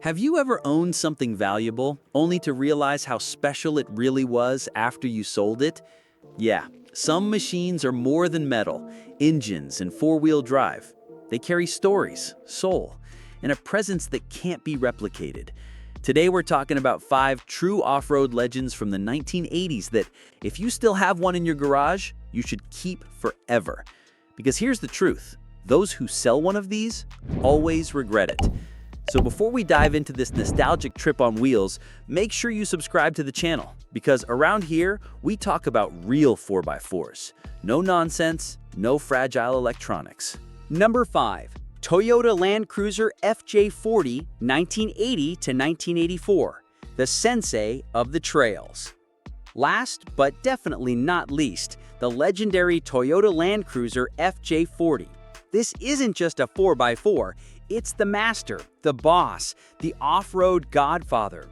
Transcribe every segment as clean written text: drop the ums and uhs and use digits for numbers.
Have you ever owned something valuable only to realize how special it really was after you sold it? Yeah, some machines are more than metal, engines and four-wheel drive. They carry stories, soul, and a presence that can't be replicated. Today we're talking about 5 true off-road legends from the 1980s that, if you still have one in your garage, you should keep forever. Because here's the truth, those who sell one of these always regret it. So before we dive into this nostalgic trip on wheels, make sure you subscribe to the channel, because around here, we talk about real 4x4s. No nonsense, no fragile electronics. Number 5. Toyota Land Cruiser FJ40 1980 to 1984, the sensei of the trails. Last, but definitely not least, the legendary Toyota Land Cruiser FJ40. This isn't just a 4x4, it's the master, the boss, the off-road godfather.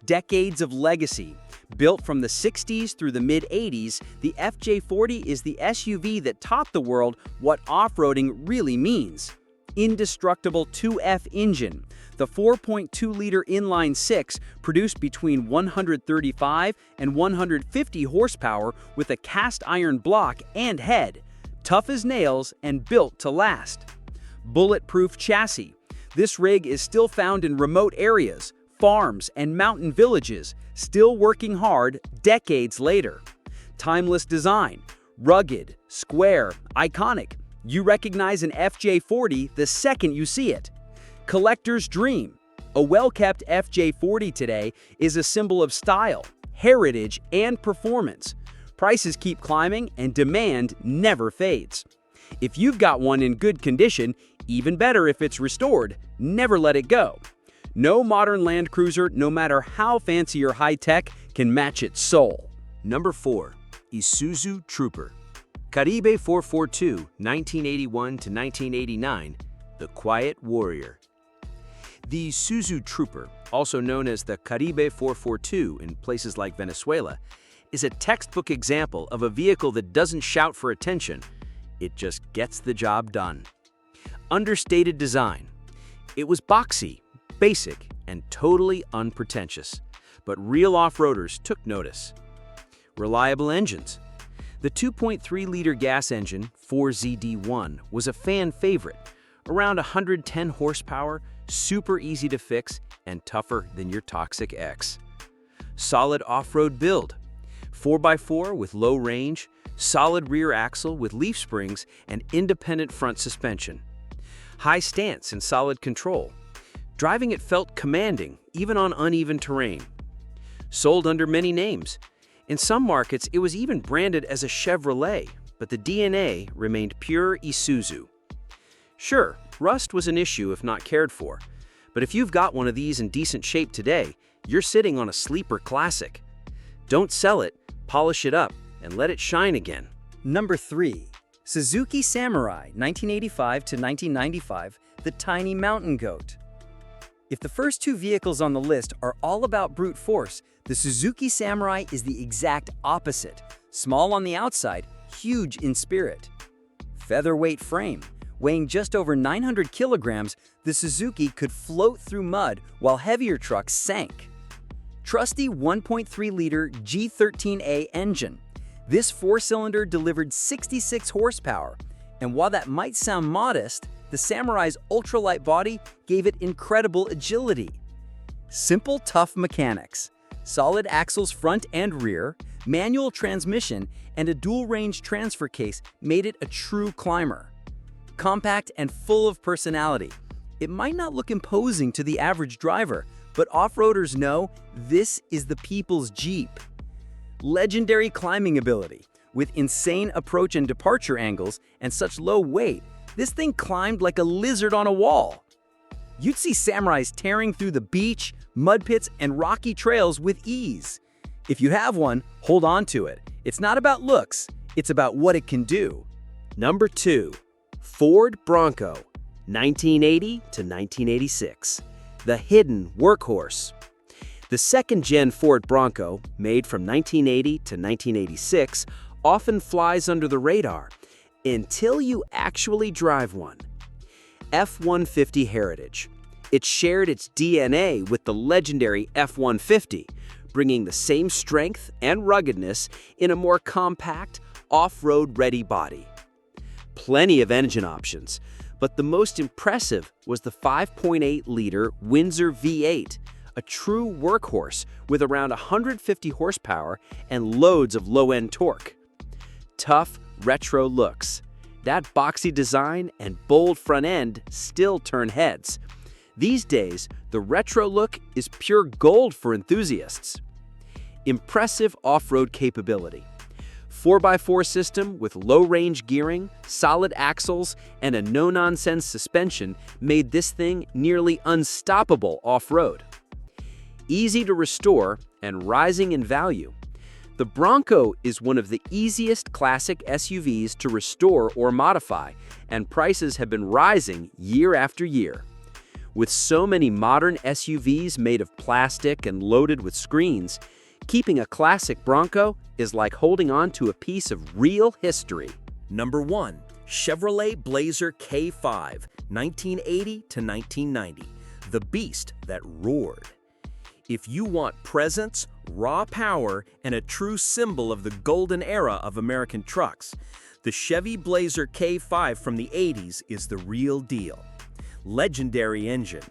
Decades of legacy. Built from the 60s through the mid-80s, the FJ40 is the SUV that taught the world what off-roading really means. Indestructible 2F engine. The 4.2-liter inline-six produced between 135 and 150 horsepower with a cast-iron block and head. Tough as nails and built to last. Bulletproof chassis. This rig is still found in remote areas, farms, and mountain villages, still working hard decades later. Timeless design. Rugged, square, iconic. You recognize an FJ40 the second you see it. Collector's dream. A well-kept FJ40 today is a symbol of style, heritage, and performance. Prices keep climbing and demand never fades. If you've got one in good condition, even better if it's restored, never let it go. No modern Land Cruiser, no matter how fancy or high-tech, can match its soul. Number 4. Isuzu Trooper. Caribe 442, 1981 to 1989, the Quiet Warrior. The Isuzu Trooper, also known as the Caribe 442 in places like Venezuela, is a textbook example of a vehicle that doesn't shout for attention. It just gets the job done. Understated design. It was boxy, basic, and totally unpretentious. But real off-roaders took notice. Reliable engines. The 2.3-liter gas engine, 4ZD1, was a fan favorite. Around 110 horsepower, super easy to fix, and tougher than your toxic ex. Solid off-road build. 4x4 with low range, solid rear axle with leaf springs, and independent front suspension. High stance and solid control. Driving it felt commanding, even on uneven terrain. Sold under many names. In some markets, it was even branded as a Chevrolet, but the DNA remained pure Isuzu. Sure, rust was an issue if not cared for, but if you've got one of these in decent shape today, you're sitting on a sleeper classic. Don't sell it, polish it up, and let it shine again. Number 3. Suzuki Samurai 1985 to 1995, the tiny mountain goat. If the first 2 vehicles on the list are all about brute force, the Suzuki Samurai is the exact opposite. Small on the outside, huge in spirit. Featherweight frame. Weighing just over 900 kilograms, the Suzuki could float through mud while heavier trucks sank. Trusty 1.3-liter G13A engine. This 4-cylinder delivered 66 horsepower, and while that might sound modest, the Samurai's ultralight body gave it incredible agility. Simple, tough mechanics. Solid axles front and rear, manual transmission, and a dual-range transfer case made it a true climber. Compact and full of personality. It might not look imposing to the average driver, but off-roaders know this is the people's Jeep. Legendary climbing ability. With insane approach and departure angles and such low weight, this thing climbed like a lizard on a wall. You'd see Samurais tearing through the beach, mud pits, and rocky trails with ease. If you have one, hold on to it. It's not about looks, it's about what it can do. Number 2. Ford Bronco, 1980 to 1986, the hidden workhorse. The second-gen Ford Bronco, made from 1980 to 1986, often flies under the radar until you actually drive one. F-150 heritage. It shared its DNA with the legendary F-150, bringing the same strength and ruggedness in a more compact, off-road ready body. Plenty of engine options, but the most impressive was the 5.8-liter Windsor V8, a true workhorse with around 150 horsepower and loads of low-end torque. Tough, retro looks. That boxy design and bold front end still turn heads. These days, the retro look is pure gold for enthusiasts. Impressive off-road capability. 4x4 system with low-range gearing, solid axles, and a no-nonsense suspension made this thing nearly unstoppable off-road. Easy to restore and rising in value. The Bronco is one of the easiest classic SUVs to restore or modify, and prices have been rising year after year. With so many modern SUVs made of plastic and loaded with screens, keeping a classic Bronco is like holding on to a piece of real history. Number 1. Chevrolet Blazer K5, 1980 to 1990. The beast that roared. If you want presence, raw power, and a true symbol of the golden era of American trucks, the Chevy Blazer K5 from the 80s is the real deal. Legendary engine.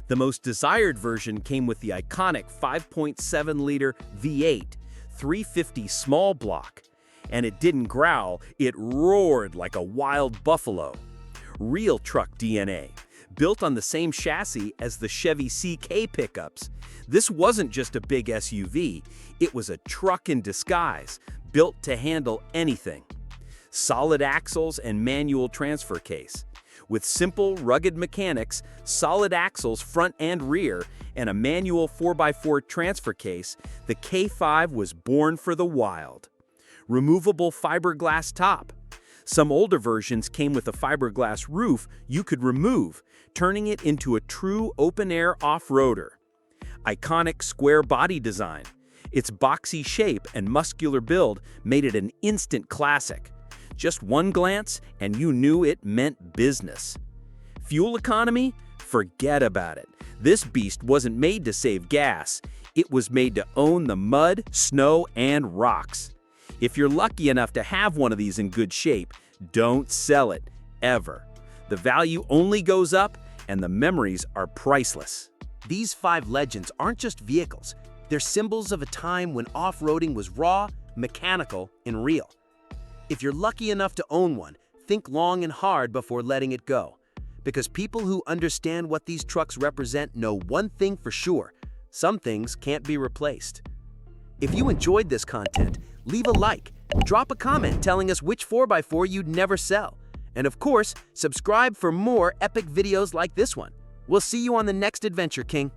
The most desired version came with the iconic 5.7-liter V8, 350 small block. And it didn't growl, it roared like a wild buffalo. Real truck DNA. Built on the same chassis as the Chevy CK pickups. This wasn't just a big SUV, it was a truck in disguise, built to handle anything. Solid axles and manual transfer case. With simple, rugged mechanics, solid axles front and rear, and a manual 4x4 transfer case, the K5 was born for the wild. Removable fiberglass top. Some older versions came with a fiberglass roof you could remove, turning it into a true open-air off-roader. Iconic square body design. Its boxy shape and muscular build made it an instant classic. Just one glance, and you knew it meant business. Fuel economy? Forget about it. This beast wasn't made to save gas. It was made to own the mud, snow, and rocks. If you're lucky enough to have one of these in good shape, don't sell it, ever. The value only goes up, and the memories are priceless. These 5 legends aren't just vehicles. They're symbols of a time when off-roading was raw, mechanical, and real. If you're lucky enough to own one, think long and hard before letting it go. Because people who understand what these trucks represent know one thing for sure: some things can't be replaced. If you enjoyed this content, leave a like, drop a comment telling us which 4x4 you'd never sell. And of course, subscribe for more epic videos like this one. We'll see you on the next adventure, King.